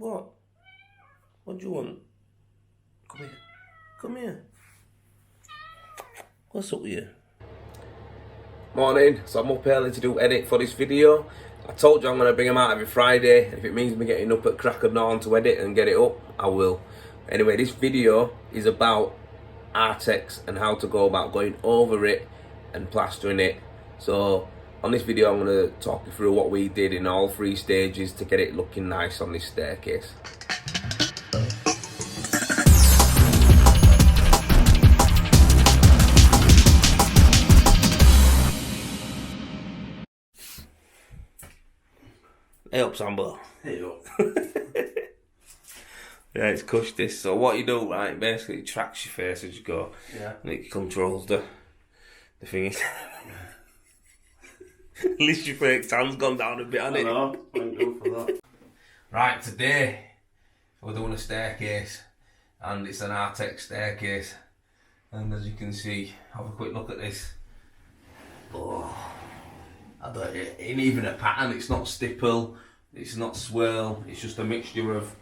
What? What do you want? Come here. Come here. What's up with you? Morning. So I'm up early to do edit for this video. I told you I'm going to bring them out every Friday. If it means me getting up at crack of dawn to edit and get it up, I will. Anyway, this video is about Artex and how to go about going over it and plastering it. So on this video I'm going to talk you through what we did in all 3 stages to get it looking nice on this staircase. Hey up, Sambo. Hey up. Yeah, it's cushed this. So what you do, right, basically it tracks your face as you go. Yeah. And it controls the thing. At least your fake hand's gone down a bit, hasn't it? I know, thank you for that. Right, today we're doing a staircase, and it's an Artex staircase. And as you can see, have a quick look at this. Oh, it ain't even a pattern. It's not stipple, it's not swirl. It's just a mixture of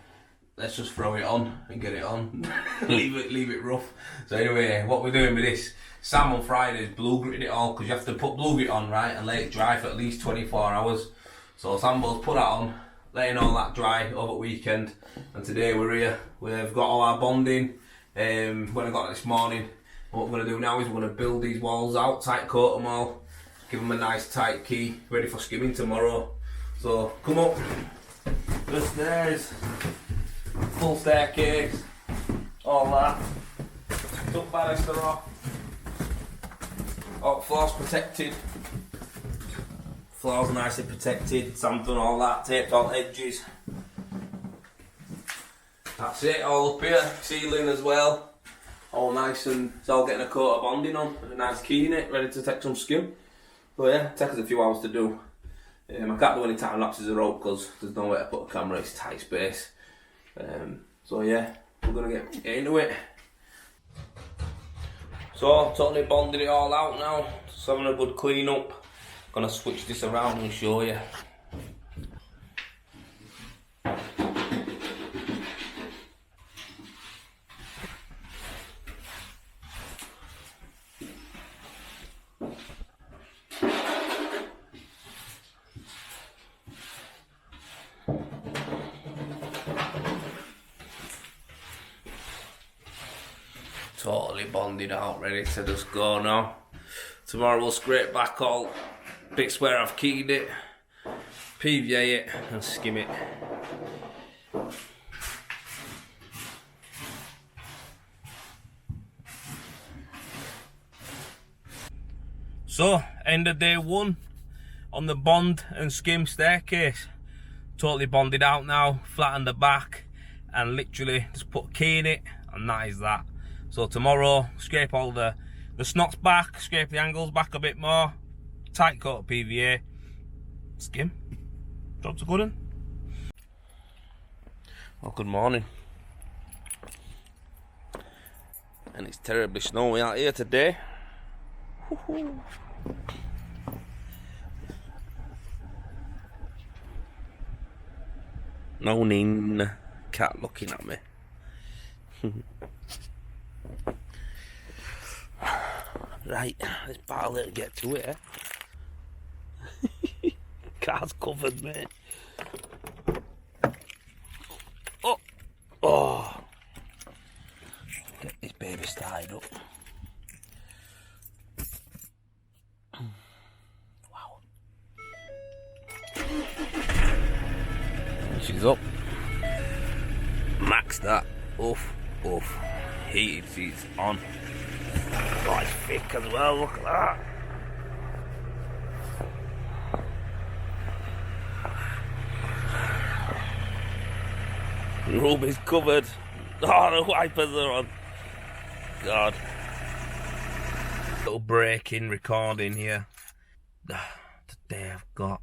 let's just throw it on and get it on. leave it rough. So anyway, what we're doing with this, Sam on Fridays blue gritted it all because you have to put blue grit on, right, and let it dry for at least 24 hours. So Sambo's put that on, letting all that dry over the weekend, and today we're here. We've got all our bonding. When I got it this morning, what we're going to do now is we're going to build these walls out, tight coat them all, give them a nice tight key, ready for skimming tomorrow. So come up the stairs, full staircase, all that. Took banister off. Oh, floor's protected. Floor's nicely protected. Sam's done all that, taped all edges. That's it, all up here. Ceiling as well. All nice, and it's all getting a coat of bonding on. A nice key in it, ready to take some skim. So yeah, it takes us a few hours to do. I can't do any time lapses of rope because there's nowhere to put a camera, it's tight space. So yeah, we're going to get into it. So, totally bonded it all out now, just having a good clean up. Gonna switch this around and show you. Totally bonded out, ready to just go now. Tomorrow we'll scrape back all bits where I've keyed it, PVA it and skim it. So, end of day 1 on the bond and skim staircase. Totally bonded out now, flattened the back and literally just put a key in it, and that is that. So tomorrow, scrape all the snots back, scrape the angles back a bit more, tight coat of PVA, skim. Job's a good one. Well, good morning. And it's terribly snowy out here today. Woohoo. Moaning cat looking at me. Right, let's battle it to get to it, eh? Car's covered, mate. Oh! Oh! Get this baby started up. Wow. She's up. Max that. Oof, oof. Heated seats on. Oh, it's thick as well, look at that. The room is covered. Oh, the wipers are on. God. Little break in recording here. Today I've got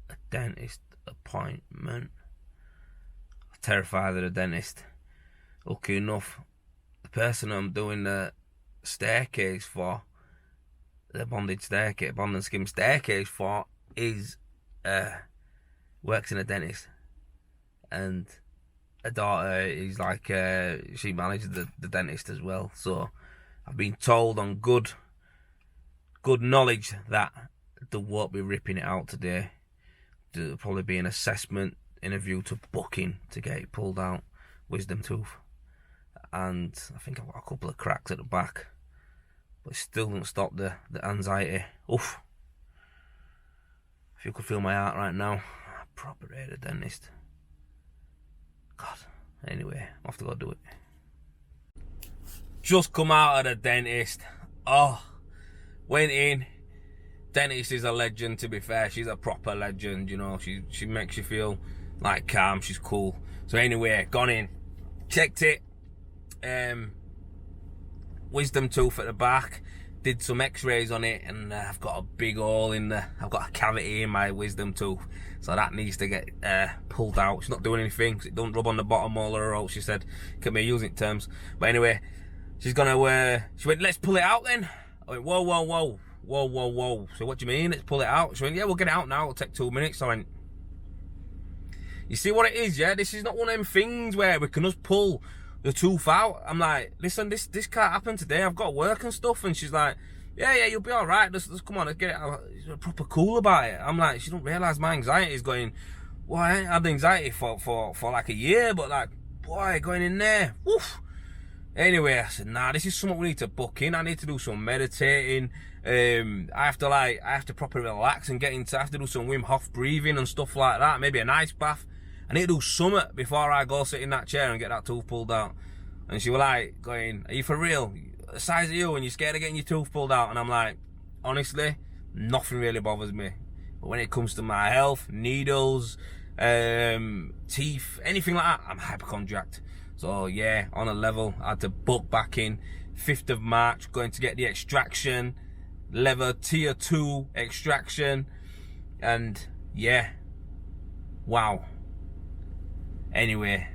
a dentist appointment. I'm terrified of the dentist. Lucky enough, the person I'm doing the staircase for, the bond and skim staircase for, is works in a dentist, and her daughter is like, she manages the dentist as well. So I've been told on good knowledge that they won't be ripping it out today. There'll probably be an assessment interview to booking to get it pulled out, wisdom tooth. And I think I've got a couple of cracks at the back, but it still doesn't stop the anxiety. Oof. If you could feel my heart right now, I proper hate a dentist. God. Anyway, I have to go do it. Just come out of the dentist. Oh, went in. Dentist is a legend, to be fair. She's a proper legend, you know. She makes you feel like calm. She's cool. So anyway, gone in, checked it. Wisdom tooth at the back. Did some x-rays on it, and I've got a big hole in the... I've got a cavity in my wisdom tooth, so that needs to get pulled out. She's not doing anything, because it don't rub on the bottom molar or else, she said. Can be using terms. But anyway, she's gonna... she went, let's pull it out then. I went, whoa, whoa, whoa. Whoa, whoa, whoa. So what do you mean? Let's pull it out. She went, yeah, we'll get it out now. It'll take 2 minutes. So I went, you see what it is, yeah? This is not one of them things where we can just pull the tooth out. I'm like, listen, this can't happen today. I've got work and stuff. And she's like, yeah, you'll be all right. Let's come on, let's get it out. She's proper cool about it. I'm like, she don't realise my anxiety is going, well, I ain't had anxiety for like a year, but like, boy, going in there, woof. Anyway, I said, nah, this is something we need to book in. I need to do some meditating. I have to properly relax and I have to do some Wim Hof breathing and stuff like that. Maybe an ice bath. I need to do something before I go sit in that chair and get that tooth pulled out. And she was like, going, are you for real? The size of you and you're scared of getting your tooth pulled out? And I'm like, honestly, nothing really bothers me. But when it comes to my health, needles, teeth, anything like that, I'm hypochondriac. So yeah, on a level, I had to book back in 5th of March, going to get the extraction, level tier 2 extraction, and yeah, wow. Anyway,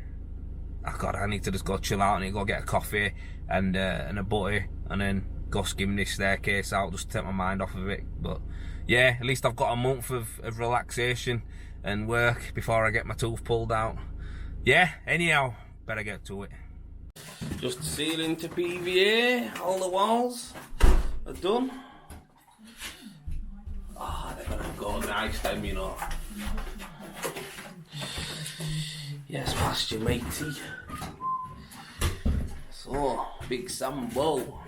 I need to just go chill out and go get a coffee and a butty, and then go skim this staircase out just to take my mind off of it. But yeah, at least I've got a month of relaxation and work before I get my tooth pulled out. Yeah, anyhow, better get to it. Just sealing to PVA, all the walls are done. Ah, they're gonna go nice then, you know. Yes, Pasture matey. So, big Sambo.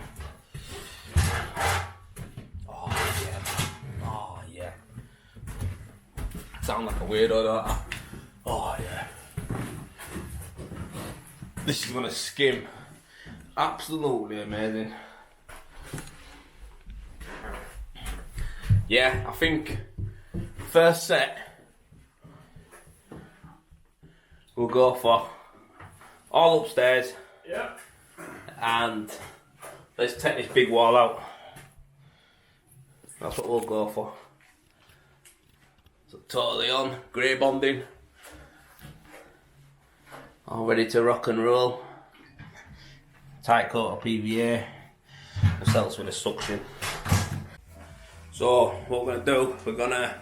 Oh yeah, oh yeah. Sound like a weirdo, don't I? Oh yeah. This is gonna skim. Absolutely amazing. Yeah, I think first set we'll go for all upstairs. Yeah. And let's take this big wall out. That's what we'll go for. So totally on, grey bonding. All ready to rock and roll. Tight coat of PVA. This helps with the suction. So what we're gonna do, we're gonna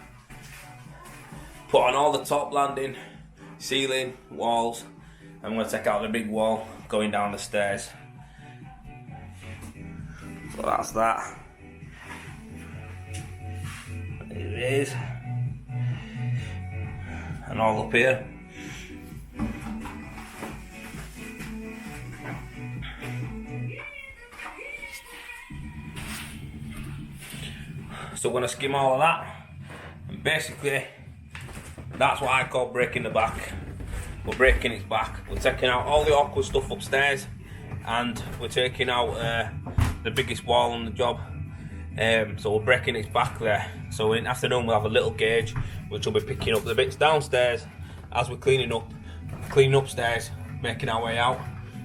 put on all the top landing, ceiling, walls, and I'm gonna take out the big wall going down the stairs. So that's that. There it is. And all up here. So we're going to skim all of that, and basically that's what I call breaking the back. We're breaking its back. We're taking out all the awkward stuff upstairs, and we're taking out the biggest wall on the job. So we're breaking its back there. So in the afternoon we'll have a little gauge which will be picking up the bits downstairs as we're cleaning upstairs, making our way out.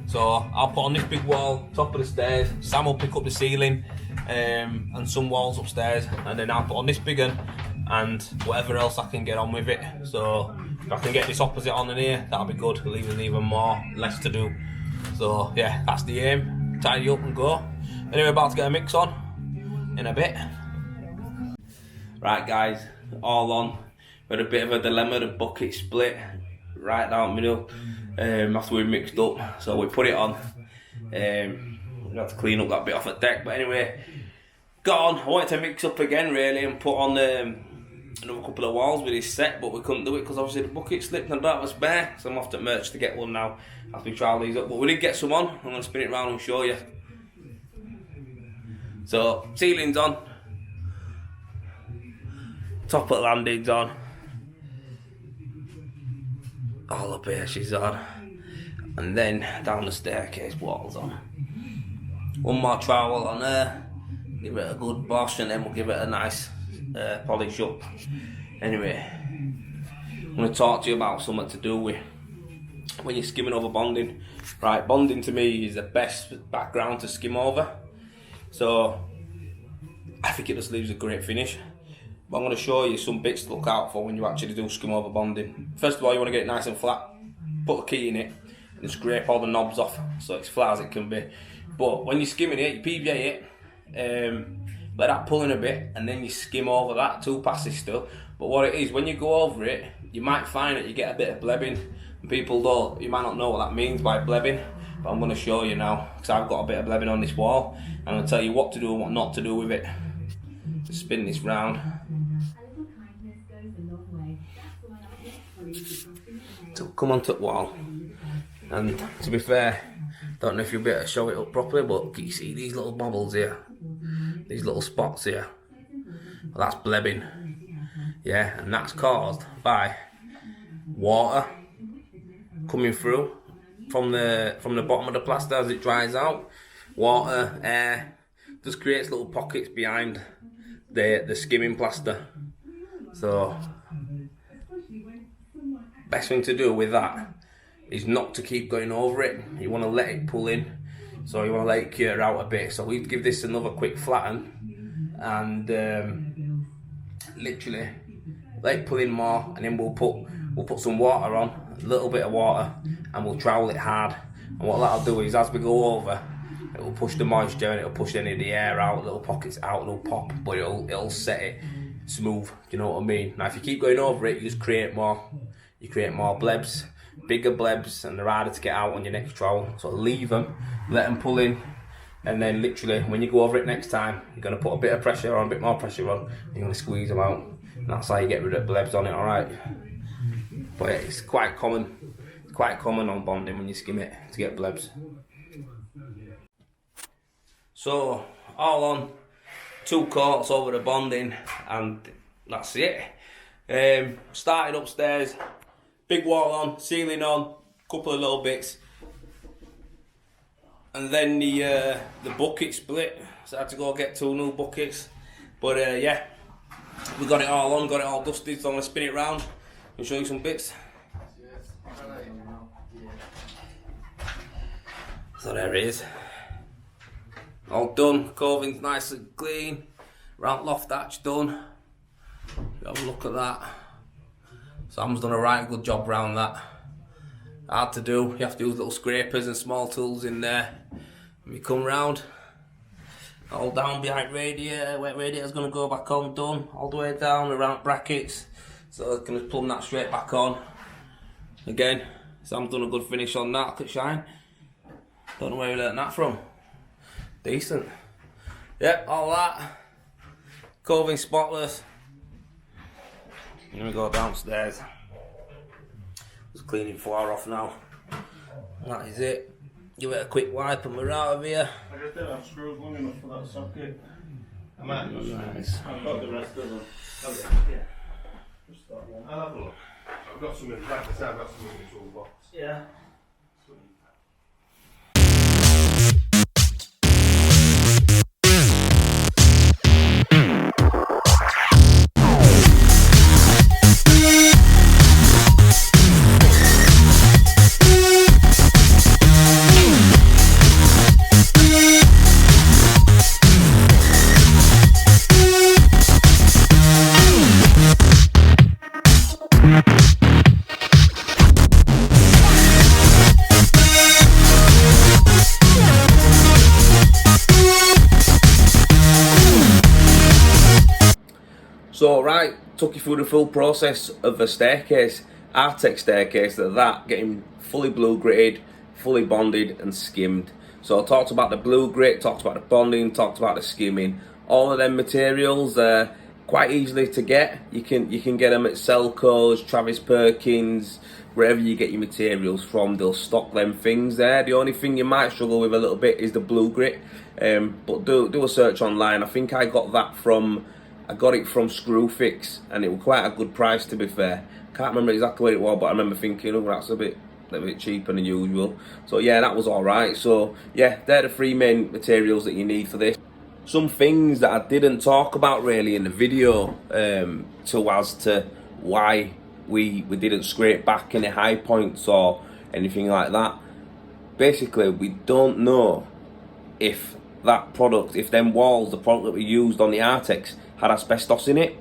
So I'll put on this big wall, top of the stairs. Sam will pick up the ceiling and some walls upstairs, and then I'll put on this big one and whatever else I can get on with it. So if I can get this opposite on in here, that'll be good, leaving even less to do. So yeah, that's the aim. Tidy up and go. Anyway, about to get a mix on in a bit. Right guys, all on. We had a bit of a dilemma, the bucket split right down the middle. after we mixed up. So we put it on. We had to clean up that bit off the deck, but anyway, got on. I wanted to mix up again really and put on another couple of walls with this set, but we couldn't do it because obviously the bucket slipped and that was bare. So I'm off to merch to get one now after we trial these up. But we did get some on. I'm going to spin it around and show you. So ceiling's on, top of the landing's on, all up here she's on, and then down the staircase wall's on. One more trowel on there, give it a good wash, and then we'll give it a nice polish up. Anyway, I'm going to talk to you about something to do with when you're skimming over bonding. Right, bonding to me is the best background to skim over. So I think it just leaves a great finish. But I'm going to show you some bits to look out for when you actually do skim over bonding. First of all, you want to get it nice and flat. Put a key in it and scrape all the knobs off so it's flat as it can be. But when you're skimming it, you PVA it, let that pull in a bit, and then you skim over that 2 passes still. But what it is, when you go over it, you might find that you get a bit of blebbing. And people don't, you might not know what that means by blebbing. But I'm going to show you now, because I've got a bit of blebbing on this wall. And I'm going to tell you what to do and what not to do with it. Just spin this round. So come onto the wall. And to be fair, don't know if you'll be able to show it up properly, but can you see these little bubbles here? These little spots here? Well, that's blebbing. Yeah, and that's caused by water coming through from the bottom of the plaster as it dries out. Water, air, just creates little pockets behind the skimming plaster. So best thing to do with that is not to keep going over it. You want to let it pull in, so you want to let it cure out a bit. So we give this another quick flatten and literally let it pull in more, and then we'll put some water on, a little bit of water, and we'll trowel it hard. And what that'll do is, as we go over, it will push the moisture and it'll push any of the air out, little pockets out, it'll pop, but it'll set it smooth. Do you know what I mean? Now if you keep going over it, you just create more. You create more blebs, bigger blebs, and they're harder to get out on your next trowel. So leave them, let them pull in, and then literally when you go over it next time, you're going to put a bit of pressure on, a bit more pressure on, and you're going to squeeze them out. And that's how you get rid of blebs on it, alright? But it's quite common on bonding when you skim it to get blebs. So all on, 2 coats over the bonding, and that's it. Started upstairs, big wall on, ceiling on, couple of little bits, and then the bucket split, so I had to go get 2 new buckets. But yeah, we got it all on, got it all dusted, so I'm going to spin it round and show you some bits. So there it is, all done, coving's nice and clean, round loft hatch done. Have a look at that. Sam's done a right good job around that. Hard to do, you have to use little scrapers and small tools in there. When you come round, all down behind radiator, wet radiator's going to go back on, done, all the way down around brackets. So I can just plumb that straight back on. Again, Sam's done a good finish on that, look at shine. Don't know where he learnt that from. Decent. Yep, all that. Coving spotless. Then we go downstairs. Just cleaning floor off now. That is it. Give it a quick wipe and we're out of here. I just don't have screws long enough for that socket. I might just, nice. I've got the rest of them. Okay, yeah. Just that one. I'll have a look. I've got some in, like I said, I've got some in the toolbox. Yeah. So right, took you through the full process of the staircase. Artex staircase, that getting fully blue gritted, fully bonded and skimmed. So I talked about the blue grit, talked about the bonding, talked about the skimming. All of them materials are quite easily to get. You can get them at Selco's, Travis Perkins, wherever you get your materials from, they'll stock them things there. The only thing you might struggle with a little bit is the blue grit, but do a search online. I think I got it from Screwfix, and it was quite a good price, to be fair. Can't remember exactly what it was, but I remember thinking, oh, that's a bit cheaper than usual. So yeah, that was alright. So yeah, they're the three main materials that you need for this. Some things that I didn't talk about really in the video, as to why we didn't scrape back any high points or anything like that. Basically, we don't know if that product, if them walls, the product that we used on the Artex, had asbestos in it.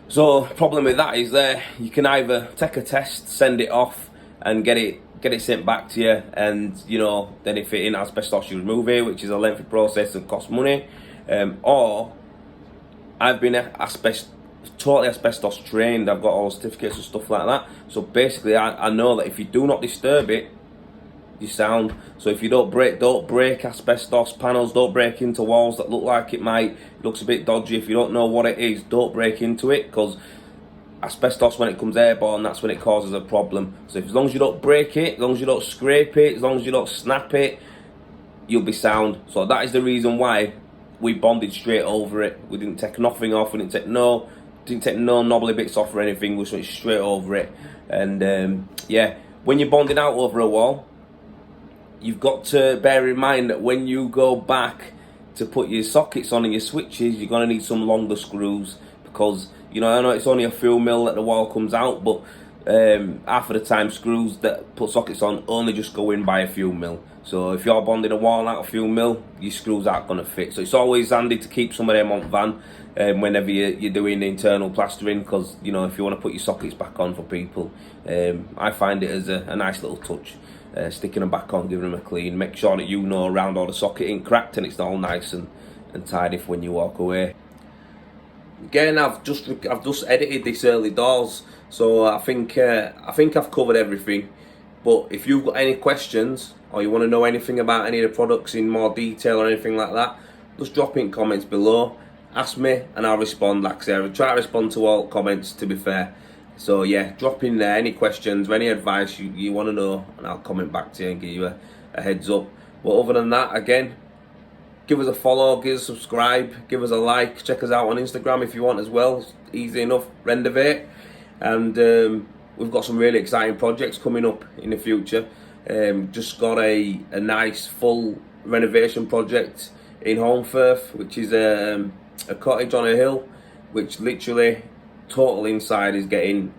So problem with that is you can either take a test, send it off and get it sent back to you, and you know, then if it ain't asbestos you remove it, which is a lengthy process and costs money, or I've been totally asbestos trained. I've got all the certificates and stuff like that. So basically I know that if you do not disturb it, you sound. So if you don't break asbestos panels, don't break into walls that look like it looks a bit dodgy. If you don't know what it is, don't break into it, because asbestos, when it comes airborne, that's when it causes a problem. So as long as you don't break it, as long as you don't scrape it, as long as you don't snap it, you'll be sound. So that is the reason why we bonded straight over it. We didn't take nothing off, we didn't take no knobbly bits off or anything, we went straight over it. And yeah, when you're bonding out over a wall, you've got to bear in mind that when you go back to put your sockets on and your switches, you're going to need some longer screws, because you know, I know it's only a fuel mill that the wall comes out, but half of the time screws that put sockets on only just go in by a fuel mill. So if you're bonding a wall out of fuel mill, your screws aren't going to fit. So it's always handy to keep some of them on van whenever you're doing internal plastering, because you know, if you want to put your sockets back on for people, I find it as a nice little touch. Sticking them back on, giving them a clean, make sure that you know around all the socket ain't cracked and it's all nice and tidy for when you walk away. Again, I've just edited this early doors, so I think I've covered everything. But if you've got any questions or you want to know anything about any of the products in more detail or anything like that, just drop in comments below. Ask me and I'll respond. Like I say, I'll try to respond to all comments, to be fair. So yeah, drop in there any questions or any advice you want to know, and I'll comment back to you and give you a heads up. But other than that, again, give us a follow, give us a subscribe, give us a like, check us out on Instagram if you want as well. It's easy enough, Rendovate. And we've got some really exciting projects coming up in the future. Just got a nice full renovation project in Holmfirth, which is a cottage on a hill, which literally total inside is getting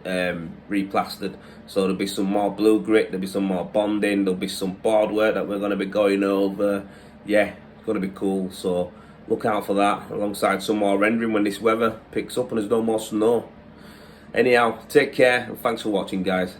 replastered. So there'll be some more blue grit, there'll be some more bonding, there'll be some board work that we're going to be going over. Yeah, it's going to be cool, so look out for that, alongside some more rendering when this weather picks up and there's no more snow. Anyhow, take care and thanks for watching, guys.